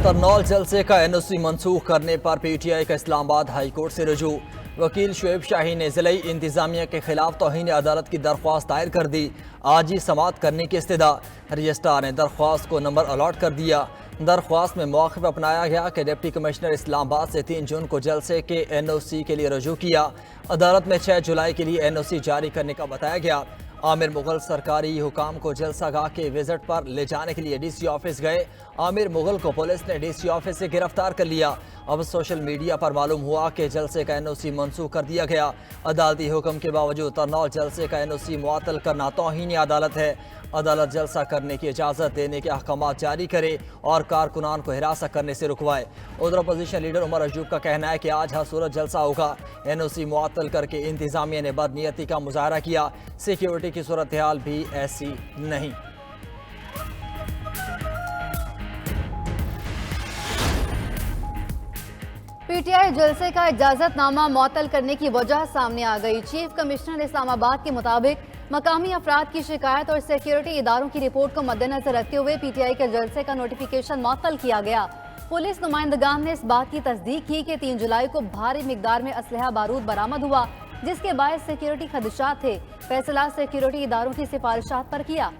करनौल जलसे का एनओसी मंसूख करने पर पीटीआई का इस्लामाबाद हाई कोर्ट से रुजू। वकील शुएब शाही ने जिले इंतजामिया के खिलाफ तौहीन अदालत की दरख्वास्त दायर कर दी। आज ही समाअत करने की इस्तदा। रजिस्ट्रार ने दरख्वास्त को नंबर अलॉट कर दिया। दरख्वास्त में मौक़िफ़ अपनाया गया कि डिप्टी कमिश्नर इस्लामाबाद से 3 जून को जलसे के एनओसी के लिए रुजू किया। अदालत में 6 जुलाई के लिए एनओसी जारी करने का बताया गया। आमिर मुगल सरकारी हुकाम को जलसागाह के विजिट पर ले जाने के लिए डीसी ऑफिस गए। आमिर मुगल को पुलिस ने डीसी ऑफिस से गिरफ्तार कर लिया। अब सोशल मीडिया पर मालूम हुआ कि जलसे का एनओसी मंसूख कर दिया गया। अदालती हुक्म के बावजूद करनौल जलसे का एनओसी मुअत्तल करना तौहीन अदालत है। अदालत जलसा करने की इजाज़त देने के अहकाम जारी करे और कारकुनान को हिरासत करने से रुकवाए। उधर अपोजिशन लीडर उमर अयूब का कहना है कि आज हर सूरत जलसा होगा। एनओसी मुअत्तल करके इंतजामिया ने बदनीयती का मुजाहरा किया। सिक्योरिटी की सूरत हाल भी ऐसी नहीं। पीटीआई जलसे का इजाजतनामा मुअत्तल करने की वजह सामने आ गई। चीफ कमिश्नर इस्लामाबाद के मुताबिक मकामी अफराद की शिकायत और सिक्योरिटी इदारों की रिपोर्ट को मद्देनजर रखते हुए पीटीआई के जलसे का नोटिफिकेशन मुअत्तल किया गया। पुलिस नुमाइंदगान ने इस बात की तस्दीक की कि 3 जुलाई को भारी मिकदार में असलहा बारूद बरामद हुआ, जिसके बायस सिक्योरिटी खदशात थे। फैसला सिक्योरिटी इदारों की सिफारिशात पर किया।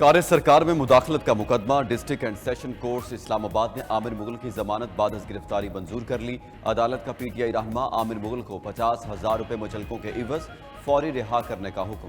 कार्य सरकार में मुदाखलत का मुकदमा। District and session court Islamabad ने आमिर मुगल की जमानत बाद गिरफ्तारी मंजूर कर ली। अदालत का पीटीआई रहनुमा आमिर मुगल को 50,000 रुपए मुचलकों के इवज फौरी रिहा करने का हुक्म।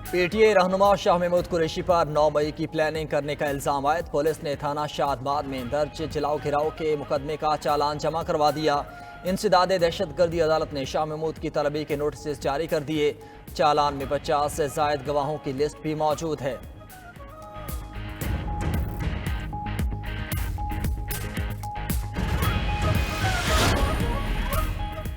पीटीआई रहनुमा शाह महमूद कुरैशी पर 9 मई की प्लानिंग करने का इल्जाम आयद। पुलिस ने थाना शादमाद में दर्ज जलाओ घिराव के मुकदमे का चालान जमा करवा दिया। इंसदाद दहशतगर्दी अदालत ने शाह महमूद की तलबी के नोटिस जारी कर दिए। चालान में 50 से जायद गवाहों की लिस्ट भी मौजूद है।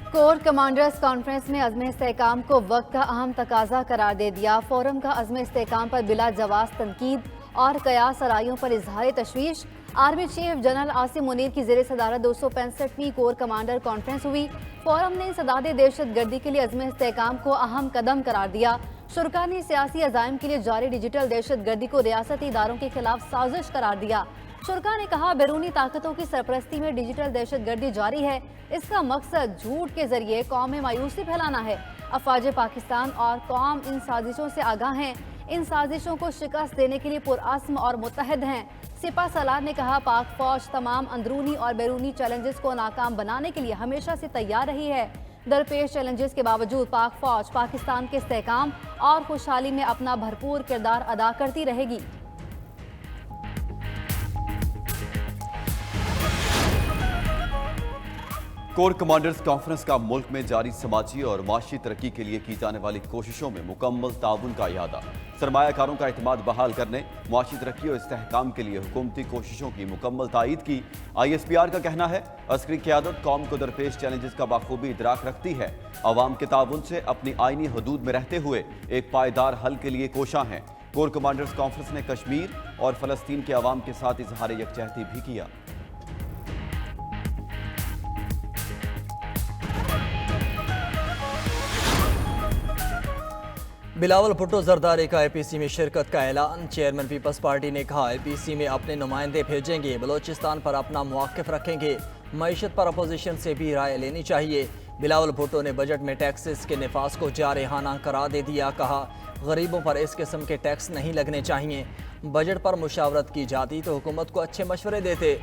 कोर कमांडर्स कॉन्फ्रेंस में अज़्म इस्तेहकाम को वक्त का अहम तकाजा करार दे दिया। फोरम का अज़्म इस्तेहकाम पर बिला जवाब तनकीद और कयास आराइयों पर इजहार तशवीश। Army chief general Asim Munir की ज़ेर सदारत 265वीं कोर कमांडर कॉन्फ्रेंस हुई। फोरम ने इंसदाद दहशत गर्दी के लिए अज़्म इस्तेहकाम को अहम कदम करार दिया। शुरका ने सियासी अज़ाइम के लिए जारी डिजिटल दहशत गर्दी को रियासती इदारों के खिलाफ साजिश करार दिया। शुरका ने कहा, बैरूनी ताकतों की सरपरस्ती में डिजिटल दहशत गर्दी जारी है। इसका मकसद झूठ के जरिए कौम में मायूसी फैलाना है। अफवाज पाकिस्तान और कौम इन साजिशों से आगाह हैं। इन साजिशों को शिकस्त देने के लिए पुरअज़्म और मुत्तहिद हैं। सिपा सलार ने कहा, पाक फौज तमाम अंदरूनी और बैरूनी चैलेंजेस को नाकाम बनाने के लिए हमेशा से तैयार रही है। दरपेश चैलेंजेस के बावजूद पाक फौज पाकिस्तान के इस्तेहकाम और खुशहाली में अपना भरपूर किरदार अदा करती रहेगी। कोर कमांडर्स कॉन्फ्रेंस का मुल्क में जारी समाजी और माशी तरक्की के लिए की जाने वाली कोशिशों में मुकम्मल ताउन का इरादा। सरमायाकारों का एतमाद बहाल करने, माशी तरक्की और इस्तेहकाम के लिए हुकूमती कोशिशों की मुकम्मल तायीद की। ISPR का कहना है, अस्करी क़यादत कौम को दरपेश चैलेंजेस का बाखूबी इदराक रखती है। अवाम के ताउन से अपनी आइनी हदूद में रहते हुए एक पायदार हल के लिए कोशा है। कोर कमांडर्स कॉन्फ्रेंस ने कश्मीर और फ़लस्तीन के अवाम के साथ इजहार यकजहती भी किया। बिलावल भुट्टो जरदारी का APC में शिरकत का ऐलान। चेयरमैन पीपल्स पार्टी ने कहा, APC में अपने नुमाइंदे भेजेंगे, बलोचिस्तान पर अपना मौक़िफ़ रखेंगे। मईशत पर अपोजिशन से भी राय लेनी चाहिए। बिलावल भुट्टो ने बजट में टैक्सेस के नफाज को जारहाना करार दे दिया। कहा, गरीबों पर इस किस्म के टैक्स नहीं लगने चाहिए। बजट पर मुशावरत की जाती तो हुकूमत को अच्छे मशवरे देते।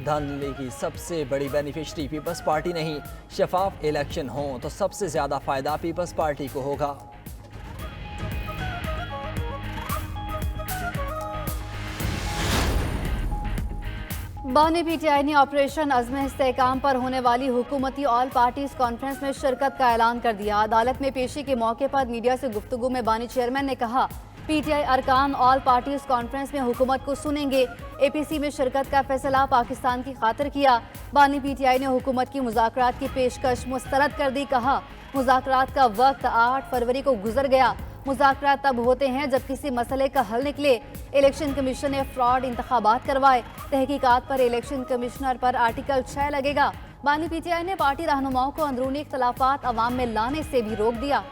धांधली की सबसे बड़ी बेनिफिशरी पीपल्स पार्टी नहीं। शफाफ इलेक्शन हो तो सबसे ज़्यादा फ़ायदा पीपल्स पार्टी को होगा। बानी पीटीआई ने ऑपरेशन अज़्म इस्तेहकाम पर होने वाली हुकूमती ऑल पार्टीज कॉन्फ्रेंस में शिरकत का ऐलान कर दिया। अदालत में पेशी के मौके पर मीडिया से गुफ्तगू में बानी चेयरमैन ने कहा, पीटीआई अरकान ऑल पार्टीज कॉन्फ्रेंस में हुकूमत को सुनेंगे। APC में शिरकत का फैसला पाकिस्तान की खातिर किया। बानी पीटीआई ने हुकूमत की मुज़ाकरात की पेशकश मुस्तरद कर दी। कहा, मुज़ाकरात का वक्त 8 फरवरी को गुजर गया। मुज़ाकरात तब होते हैं जब किसी मसले का हल निकले। इलेक्शन कमीशन ने फ्रॉड इंतखाबात करवाए, तहकीकात पर इलेक्शन कमिश्नर पर आर्टिकल 6 लगेगा। बानी पीटीआई ने पार्टी रहनुमाओं को अंदरूनी इख्तलाफात अवाम में लाने से भी रोक दिया।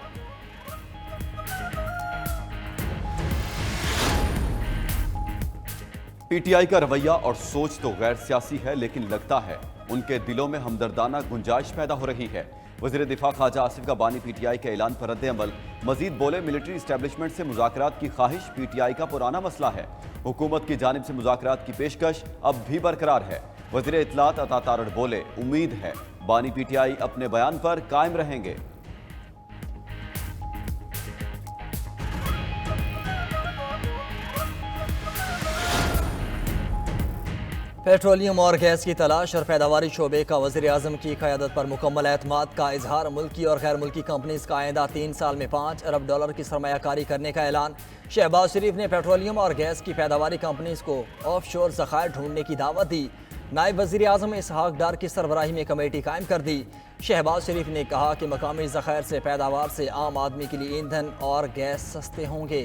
पीटीआई का रवैया और सोच तो गैर सियासी है, लेकिन लगता है उनके दिलों में हमदर्दाना गुंजाइश पैदा हो रही है। वज़ीर दिफा ख्वाजा आसिफ का बानी पीटीआई के ऐलान पर रद्द-ए-अमल। मजीद बोले, मिलिट्री इस्टेब्लिशमेंट से मुज़ाकरात की ख्वाहिश पीटीआई का पुराना मसला है। हुकूमत की जानिब से मुज़ाकरात की पेशकश अब भी बरकरार है। वज़ीर इत्तलात अता तारड़ बोले, उम्मीद है बानी पीटीआई अपने बयान पर कायम रहेंगे। पेट्रोलियम और गैस की तलाश और पैदावारी शोबे का वज़ीर आज़म की क़यादत पर मुकम्मल एतमाद का इजहार। मुल्की और गैर मुल्की कंपनीज का आइंदा 3 साल में $5 अरब की सरमायाकारी करने का ऐलान। शहबाज शरीफ ने पेट्रोलियम और गैस की पैदावारी कंपनीज को ऑफशोर ज़खायर ढूंढने की दावत दी। नायब वज़ीर आज़म इसहाक डार की सरबराही में कमेटी कायम कर दी। शहबाज शरीफ ने कहा कि मकामी ज़खायर से पैदावार से आम आदमी के लिए ईंधन और गैस सस्ते होंगे।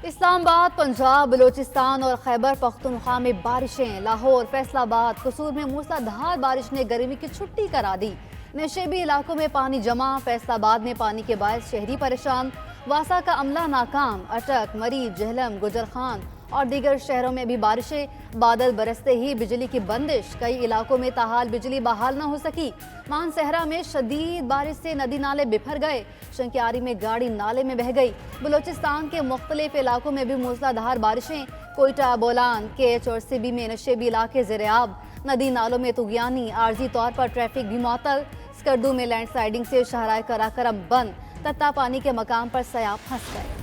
इस्लामाबाद, पंजाब, बलूचिस्तान और खैबर पख्तूनख्वा में बारिशें। लाहौर, फैसलाबाद, कसूर में मूसलाधार बारिश ने गर्मी की छुट्टी करा दी। नशेबी इलाकों में पानी जमा। फैसलाबाद में पानी के बायस शहरी परेशान। वासा का अमला नाकाम। अटक, मरीज, जहलम, गुजरखान और दीगर शहरों में भी बारिशें। बादल बरसते ही बिजली की बंदिश। कई इलाकों में ताहाल बिजली बहाल न हो सकी। मानसहरा में शदीद बारिश से नदी नाले बिफर गए। शंकियारी में गाड़ी नाले में बह गई। बलूचिस्तान के मुख्तलिफ इलाकों में भी मूसलाधार बारिशें। कोयटा, बोलान, केच और सिबी में नशेबी इलाके ज़ेर-ए-आब। नदी नालों में तुगयानी। आर्जी तौर पर ट्रैफिक भी मुअत्तल। स्कर्दू में लैंडस्लाइडिंग से शाहराह कराकरम बंद। तत्ता पानी के मकाम पर सयाब फंस गए।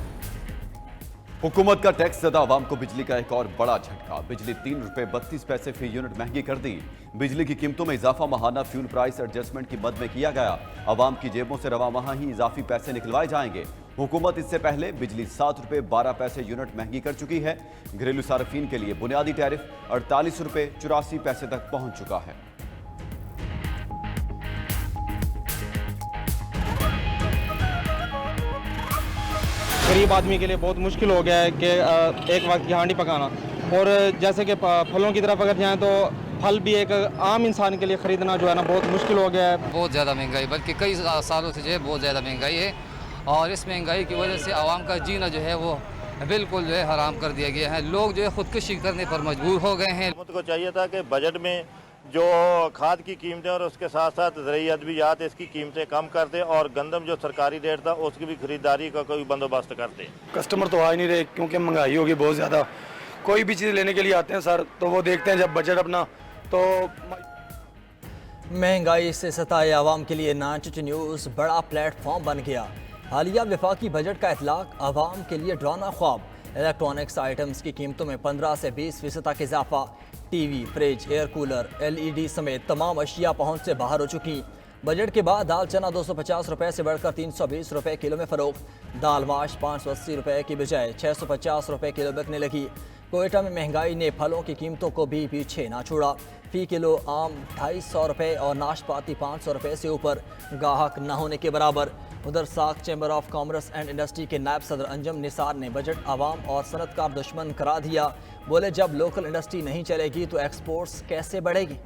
हुकूमत का टैक्स ज़दा आवाम को बिजली का एक और बड़ा झटका। बिजली ₹3.32 फी यूनिट महंगी कर दी। बिजली की कीमतों में इजाफा माहाना फ्यूल प्राइस एडजस्टमेंट की मद में किया गया। आवाम की जेबों से रवा माह ही इजाफी पैसे निकलवाए जाएंगे। हुकूमत इससे पहले बिजली ₹7.12 यूनिट महंगी कर चुकी है। घरेलू सार्फिन के लिए बुनियादी टैरिफ ₹48.84 तक पहुंच चुका है। गरीब आदमी के लिए बहुत मुश्किल हो गया है कि एक वक्त की हांडी पकाना। और जैसे कि फलों की तरफ अगर जाएं तो फल भी एक आम इंसान के लिए ख़रीदना जो है ना बहुत मुश्किल हो गया है। बहुत ज़्यादा महंगाई, बल्कि कई सालों से जो है बहुत ज़्यादा महंगाई है। और इस महंगाई की वजह से आवाम का जीना जो है वो बिल्कुल जो है हराम कर दिया गया है। लोग जो है खुदकुशी करने पर मजबूर हो गए हैं। हुकूमत को चाहिए था कि बजट में जो खाद की कीमतें और उसके साथ साथ ज़रूरी अद्वियात इसकी कीमतें कम कर दे और गंदम जो सरकारी रेट था उसकी भी खरीदारी का कोई बंदोबस्त कर दे। कस्टमर तो आ ही नहीं रहे क्योंकि महंगाई होगी बहुत ज़्यादा। कोई भी चीज़ लेने के लिए आते हैं सर तो वो देखते हैं जब बजट अपना तो महंगाई से सताए आवाम के लिए नाचिच न्यूज़ बड़ा प्लेटफॉर्म बन गया। हालिया वफाकी बजट का इतलाक आवाम के लिए डरावना ख्वाब। इलेक्ट्रॉनिक्स आइटम्स की कीमतों में 15 से 20% तक इजाफा। TV, fridge, air cooler, LED समेत तमाम अशिया पहुंच से बाहर हो चुकी। बजट के बाद दाल चना ₹250 से बढ़कर ₹320 किलो में फ़रोख्त। दाल माश ₹580 की बजाय ₹650 किलो बिकने लगी। कोयटा में महंगाई ने फलों की कीमतों को भी पीछे ना छोड़ा। फ़ी किलो आम ₹250 और नाशपाती ₹500 से ऊपर, गाहक न होने के बराबर। उधर साख chamber of commerce and industry के नायब सदर अंजम निसार ने बजट आवाम और सनतकार दुश्मन करा दिया। बोले, जब लोकल इंडस्ट्री नहीं चलेगी तो एक्सपोर्ट्स कैसे बढ़ेगी।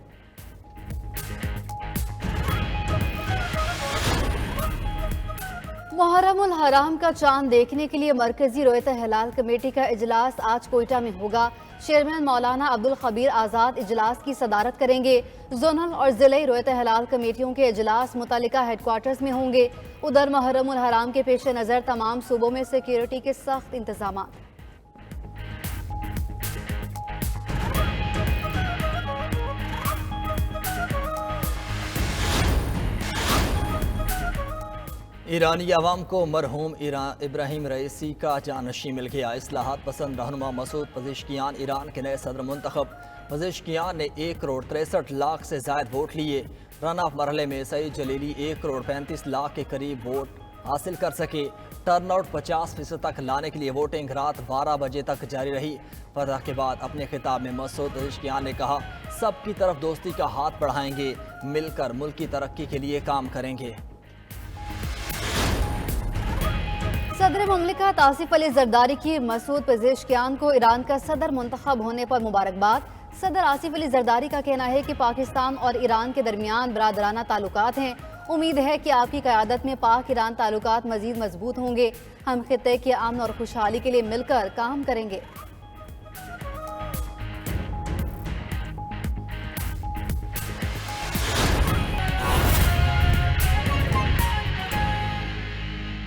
मुहर्रमुल हराम का चांद देखने के लिए मरकजी रोयत हिलाल कमेटी का इजलास आज कोयटा में होगा। चेयरमैन मौलाना अब्दुल खबीर आज़ाद इजलास की सदारत करेंगे। जोनल और ज़िले रोयत हिलाल कमेटियों के इजलास मुतल्लिका हेडक्वार्टर्स में होंगे। उधर मुहर्रमुल हराम के पेश नज़र तमाम सूबों में सिक्योरिटी के सख्त इंतजाम। ईरानी अवाम को मरहूम इब्राहिम रईसी का जानशी मिल गया। इस्लाहात पसंद रहनुमा मसूद पज़ेश्कियान ईरान के नए सदर मुंतखब। पज़ेश्कियान ने 1 करोड़ 63 लाख से ज़ायद वोट लिए। रन ऑफ मरहले में सईद जलीली 1 करोड़ 35 लाख के करीब वोट हासिल कर सके। टर्नआउट 50% तक लाने के लिए वोटिंग रात 12 बजे तक जारी रही। फतह के बाद अपने खिताब में मसूद पेज़ेशकियान ने कहा, सबकी तरफ दोस्ती का हाथ बढ़ाएंगे, मिलकर मुल्क की तरक्की के लिए काम करेंगे। सदर मुमलिकत आसिफ अली जरदारी की मसूद पेज़ेशकियान को ईरान का सदर मुंतखब होने पर मुबारकबाद। सदर आसिफ अली जरदारी का कहना है कि पाकिस्तान और ईरान के दरमियान बरादराना ताल्लुकात हैं। उम्मीद है कि आपकी क़यादत में पाक ईरान ताल्लुकात मज़ीद मजबूत होंगे। हम खित्ते के अमन और खुशहाली के लिए मिलकर काम करेंगे।